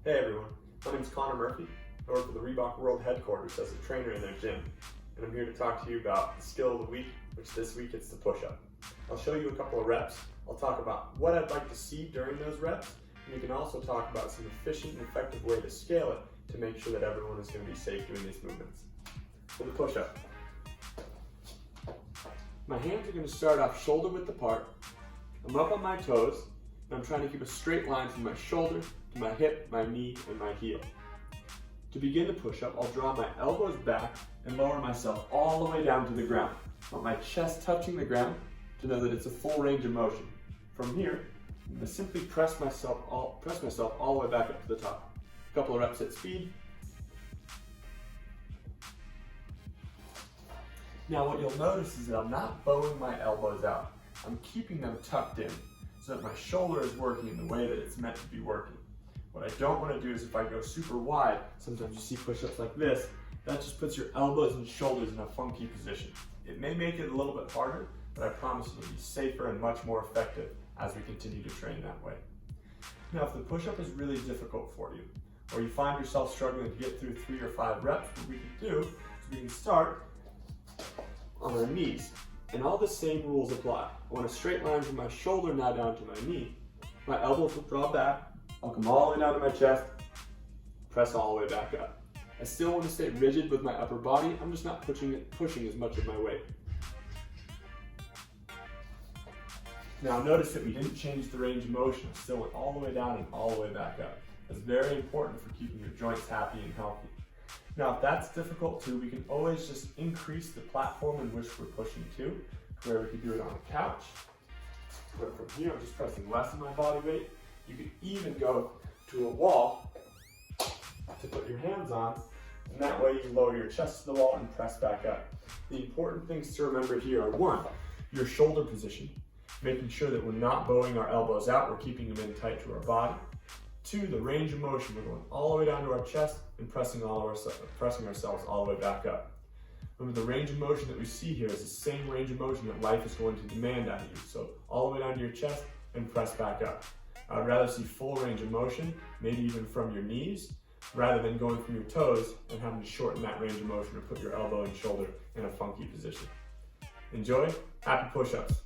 Hey everyone, my name is Connor Murphy. I work for the Reebok World Headquarters as a trainer in their gym, and I'm here to talk to you about the skill of the week, which this week it's the push-up. I'll show you a couple of reps. I'll talk about what I'd like to see during those reps, and we can also talk about some efficient and effective way to scale it to make sure that everyone is going to be safe doing these movements. For the push-up, my hands are going to start off shoulder width apart. I'm up on my toes, and I'm trying to keep a straight line from my shoulder to my hip, my knee, and my heel. To begin the push-up, I'll draw my elbows back and lower myself all the way down to the ground. I want my chest touching the ground to know that it's a full range of motion. From here, I'm going to simply press myself all the way back up to the top. A couple of reps at speed. Now what you'll notice is that I'm not bowing my elbows out. I'm keeping them tucked in so that my shoulder is working in the way that it's meant to be working. What I don't want to do is if I go super wide, sometimes you see push-ups like this, that just puts your elbows and shoulders in a funky position. It may make it a little bit harder, but I promise it'll be safer and much more effective as we continue to train that way. Now, if the push-up is really difficult for you, or you find yourself struggling to get through 3 or 5 reps, what we can do is we can start on our knees. And all the same rules apply. I want a straight line from my shoulder now down to my knee. My elbows will draw back. I'll come all the way down to my chest, press all the way back up. I still want to stay rigid with my upper body. I'm just not pushing as much of my weight. Now notice that we didn't change the range of motion. I still went all the way down and all the way back up. That's very important for keeping your joints happy and healthy. Now if that's difficult too, we can always just increase the platform in which we're pushing to where we can do it on a couch. But from here, I'm just pressing less of my body weight. You can even go to a wall to put your hands on, and that way you lower your chest to the wall and press back up. The important things to remember here are 1, your shoulder position, making sure that we're not bowing our elbows out, we're keeping them in tight to our body. 2, the range of motion, we're going all the way down to our chest and pressing ourselves all the way back up. Remember, the range of motion that we see here is the same range of motion that life is going to demand out of you. So all the way down to your chest and press back up. I'd rather see full range of motion, maybe even from your knees, rather than going from your toes and having to shorten that range of motion or put your elbow and shoulder in a funky position. Enjoy, happy push-ups.